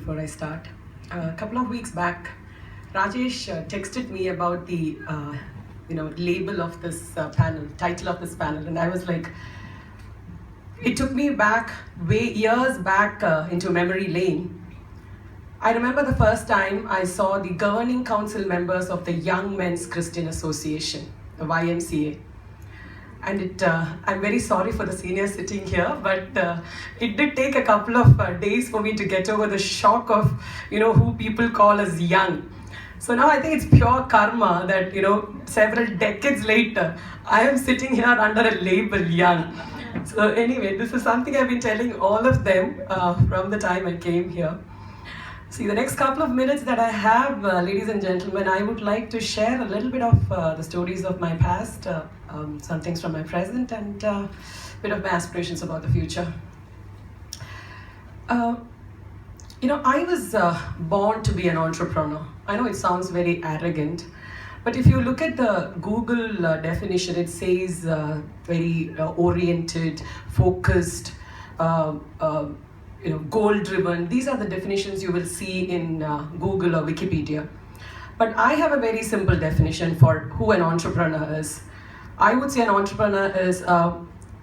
before I start. A couple of weeks back, Rajesh texted me about the label of this panel, title of this panel, and I was like, it took me back, years back into memory lane. I remember the first time I saw the governing council members of the Young Men's Christian Association, the YMCA. And I'm very sorry for the seniors sitting here, but it did take a couple of days for me to get over the shock of, who people call as young. So now I think it's pure karma that, several decades later, I am sitting here under a label young. So anyway, this is something I've been telling all of them from the time I came here. See, the next couple of minutes that I have, ladies and gentlemen, I would like to share a little bit of the stories of my past, some things from my present, and a bit of my aspirations about the future. I was born to be an entrepreneur. I know it sounds very arrogant, but if you look at the Google definition, it says very oriented, focused, goal-driven. These are the definitions you will see in Google or Wikipedia. But I have a very simple definition for who an entrepreneur is. I would say an entrepreneur is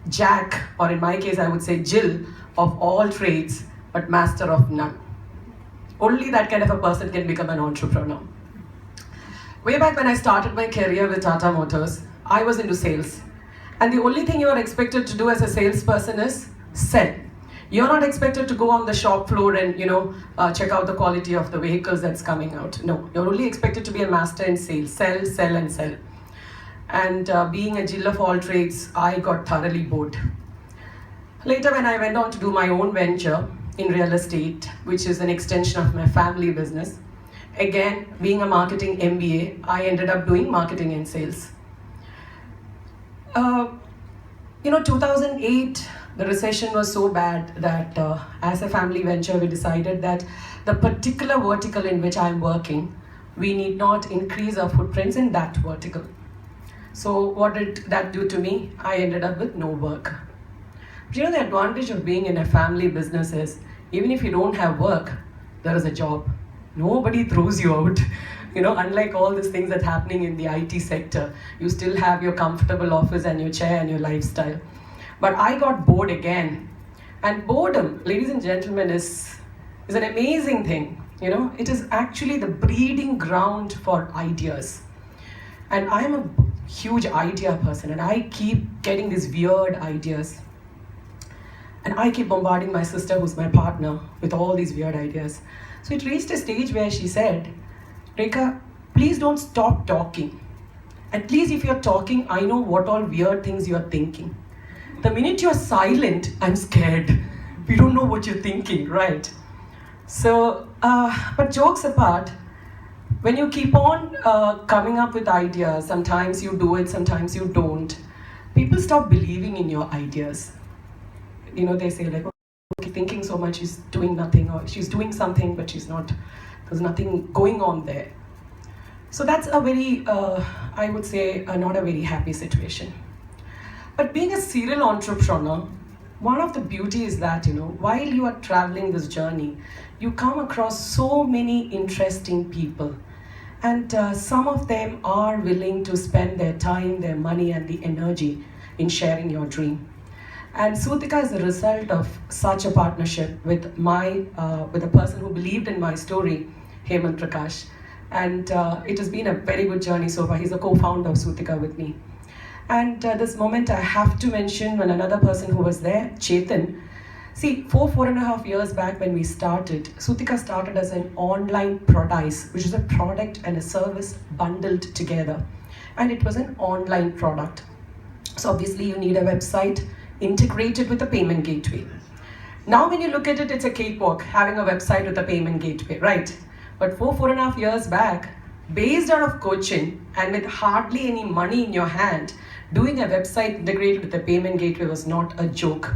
Jack, or in my case, I would say Jill, of all trades, but master of none. Only that kind of a person can become an entrepreneur. Way back when I started my career with Tata Motors, I was into sales. And the only thing you are expected to do as a salesperson is sell. You're not expected to go on the shop floor and, check out the quality of the vehicles that's coming out. No, you're only expected to be a master in sales. Sell, sell, and sell. And being a Jill of all trades, I got thoroughly bored. Later, when I went on to do my own venture in real estate, which is an extension of my family business, again, being a marketing MBA, I ended up doing marketing and sales. 2008, the recession was so bad that as a family venture, we decided that the particular vertical in which I'm working, we need not increase our footprints in that vertical. So what did that do to me? I ended up with no work. But the advantage of being in a family business is, even if you don't have work, there is a job. Nobody throws you out. Unlike all these things that's happening in the IT sector, you still have your comfortable office and your chair and your lifestyle. But I got bored again. And boredom, ladies and gentlemen, is an amazing thing. It is actually the breeding ground for ideas. And I'm a huge idea person, and I keep getting these weird ideas. And I keep bombarding my sister, who's my partner, with all these weird ideas. So it reached a stage where she said, Rekha, please don't stop talking. At least if you're talking, I know what all weird things you're thinking. The minute you're silent, I'm scared. We don't know what you're thinking, right? So, but jokes apart, when you keep on coming up with ideas, sometimes you do it, sometimes you don't, people stop believing in your ideas. They say like, okay, thinking so much, she's doing nothing, or she's doing something, but there's nothing going on there. So that's a very, I would say, not a very happy situation. But being a serial entrepreneur, one of the beauties is that, while you are traveling this journey, you come across so many interesting people. And some of them are willing to spend their time, their money, and the energy in sharing your dream. And Sutika is a result of such a partnership with a person who believed in my story, Hemant Prakash. And it has been a very good journey so far. He's a co-founder of Sutika with me. And this moment I have to mention another person who was there, Chetan. See, 4.5 years back when we started, Sutika started as an online produce, which is a product and a service bundled together. And it was an online product. So obviously you need a website integrated with a payment gateway. Now when you look at it, it's a cakewalk, having a website with a payment gateway, right? But 4.5 years back, based out of Cochin and with hardly any money in your hand, doing a website integrated with a payment gateway was not a joke.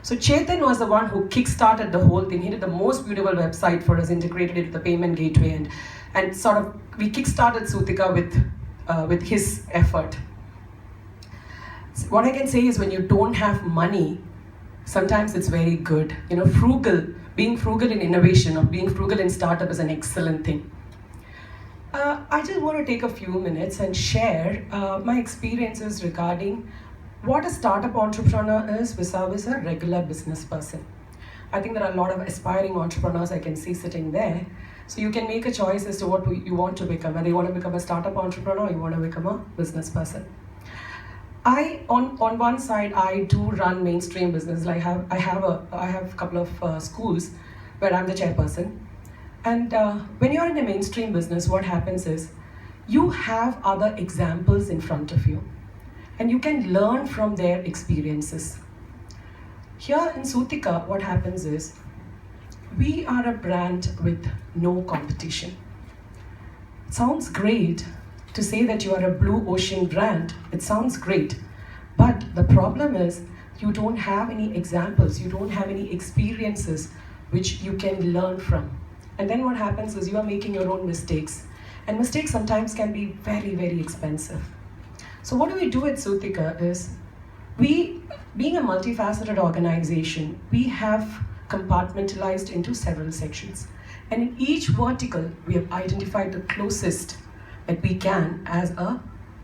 So Chetan was the one who kickstarted the whole thing. He did the most beautiful website for us, integrated it with the payment gateway, and sort of we kickstarted Sutika with his effort. So what I can say is, when you don't have money, sometimes it's very good. Frugal being frugal in innovation or being frugal in startup is an excellent thing. I just want to take a few minutes and share my experiences regarding what a startup entrepreneur is vis-a-vis a regular business person. I think there are a lot of aspiring entrepreneurs I can see sitting there. So you can make a choice as to what you want to become. Whether you want to become a startup entrepreneur or you want to become a business person. On one side, I do run mainstream business. I have a couple of schools where I'm the chairperson. And when you're in a mainstream business, what happens is you have other examples in front of you, and you can learn from their experiences. Here in Sutika, what happens is we are a brand with no competition. It sounds great to say that you are a blue ocean brand. It sounds great. But the problem is you don't have any examples, you don't have any experiences which you can learn from. And then what happens is you are making your own mistakes. And mistakes sometimes can be very, very expensive. So what do we do at Sutika is, being a multifaceted organization, we have compartmentalized into several sections. And in each vertical, we have identified the closest that we can as a,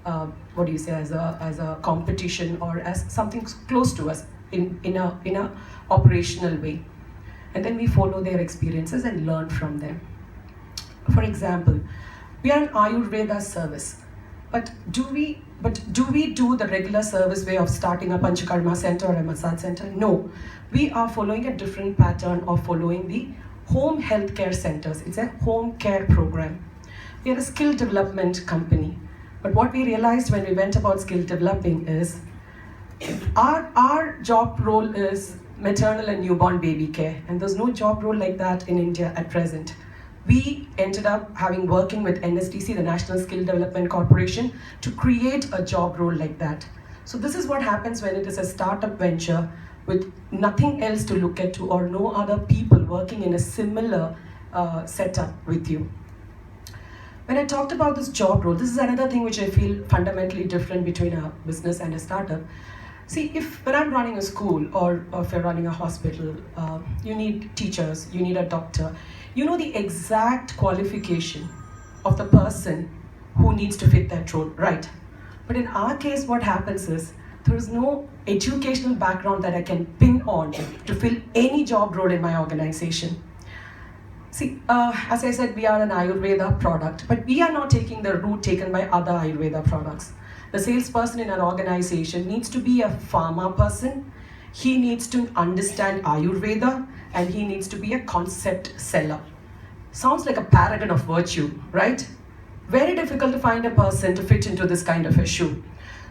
as a competition or as something close to us in a operational way. And then we follow their experiences and learn from them. For example, we are an Ayurveda service, but do we do the regular service way of starting a Panchakarma center or a massage center? No, we are following a different pattern of following the home healthcare centers. It's a home care program. We are a skill development company, but what we realized when we went about skill developing is our job role is maternal and newborn baby care, and there's no job role like that in India at present. We ended up working with NSDC, the National Skill Development Corporation, to create a job role like that. So this is what happens when it is a startup venture with nothing else to look at to or no other people working in a similar setup with you. When I talked about this job role, this is another thing which I feel fundamentally different between a business and a startup. See, when I'm running a school or if you're running a hospital, you need teachers, you need a doctor. You know the exact qualification of the person who needs to fit that role, right? But in our case, what happens is there is no educational background that I can pin on to fill any job role in my organization. See, as I said, we are an Ayurveda product, but we are not taking the route taken by other Ayurveda products. The salesperson in our organization needs to be a pharma person. He needs to understand Ayurveda, and he needs to be a concept seller. Sounds like a paragon of virtue, right? Very difficult to find a person to fit into this kind of a shoe.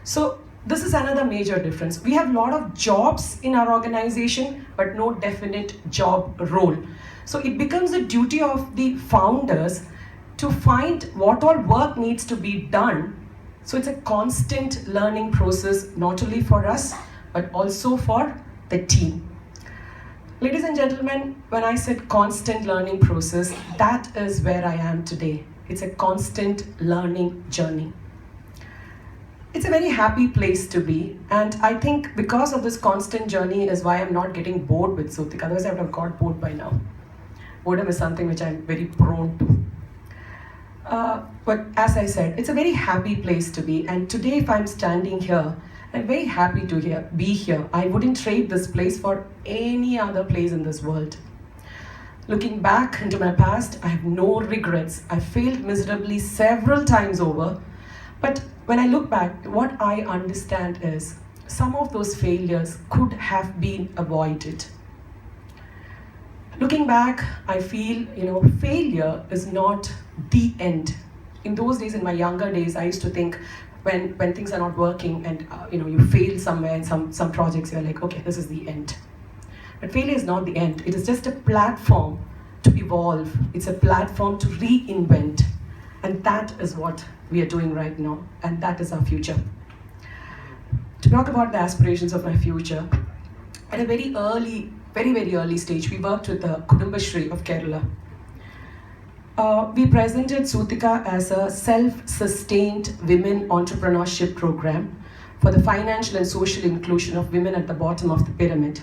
So this is another major difference. We have a lot of jobs in our organization, but no definite job role. So it becomes a duty of the founders to find what all work needs to be done. So it's a constant learning process, not only for us, but also for the team. Ladies and gentlemen, when I said constant learning process, that is where I am today. It's a constant learning journey. It's a very happy place to be, and I think because of this constant journey is why I'm not getting bored with Sutika. Otherwise I would have got bored by now. Boredom is something which I'm very prone to. But as I said, it's a very happy place to be, and today if I'm standing here, I'm very happy to be here. I wouldn't trade this place for any other place in this world. Looking back into my past, I have no regrets. I failed miserably several times over, but when I look back, what I understand is some of those failures could have been avoided. Looking back, I feel, failure is not the end. In those days, in my younger days, I used to think when things are not working and you fail somewhere in some projects, you're like, okay, this is the end. But failure is not the end. It is just a platform to evolve. It's a platform to reinvent. And that is what we are doing right now. And that is our future. To talk about the aspirations of my future, at a very very early stage, we worked with the Kudumbashri of Kerala. We presented Sutika as a self-sustained women entrepreneurship program for the financial and social inclusion of women at the bottom of the pyramid,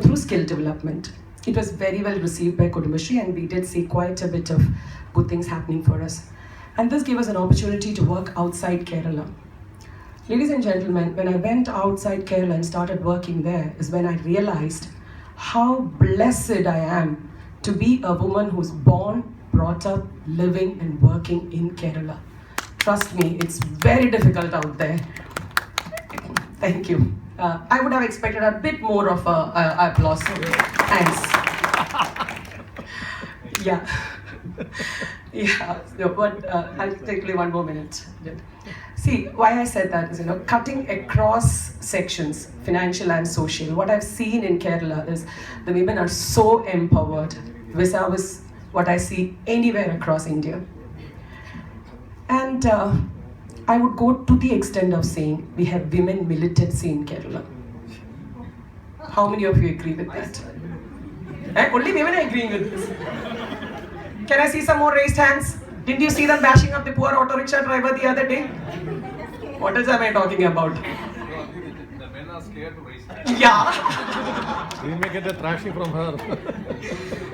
through skill development. It was very well received by Kudumbashree, and we did see quite a bit of good things happening for us. And this gave us an opportunity to work outside Kerala. Ladies and gentlemen, when I went outside Kerala and started working there is when I realized how blessed I am to be a woman who's born, brought up, living and working in Kerala. Trust me, it's very difficult out there. Thank you. I would have expected a bit more of a applause. Thanks. Yeah. Yeah, no, but I'll take only 1 more minute. See, why I said that is, cutting across sections, financial and social, what I've seen in Kerala is the women are so empowered vis-a-vis what I see anywhere across India. And I would go to the extent of saying we have women militancy in Kerala. How many of you agree with that? Only women are agreeing with this. Can I see some more raised hands? Didn't you see them bashing up the poor auto rickshaw driver the other day? What else am I talking about? The men are scared to raise hands. Yeah. We may get a thrashing from her.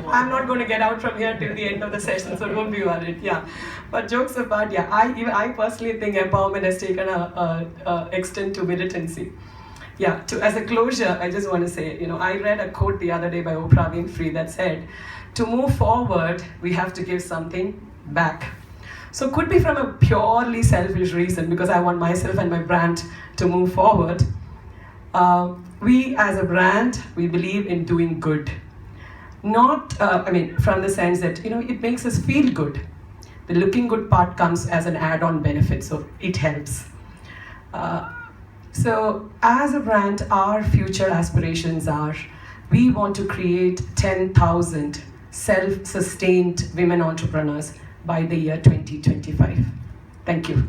I'm not going to get out from here till the end of the session, so don't be worried. Yeah, but jokes apart, yeah, I personally think empowerment has taken a extent to militancy. Yeah, as a closure, I just want to say, I read a quote the other day by Oprah Winfrey that said, to move forward, we have to give something back. So could be from a purely selfish reason, because I want myself and my brand to move forward. We as a brand, we believe in doing good. Not, from the sense that, it makes us feel good. The looking good part comes as an add-on benefit, so it helps. So as a brand, our future aspirations are, we want to create 10,000 self-sustained women entrepreneurs by the year 2025. Thank you.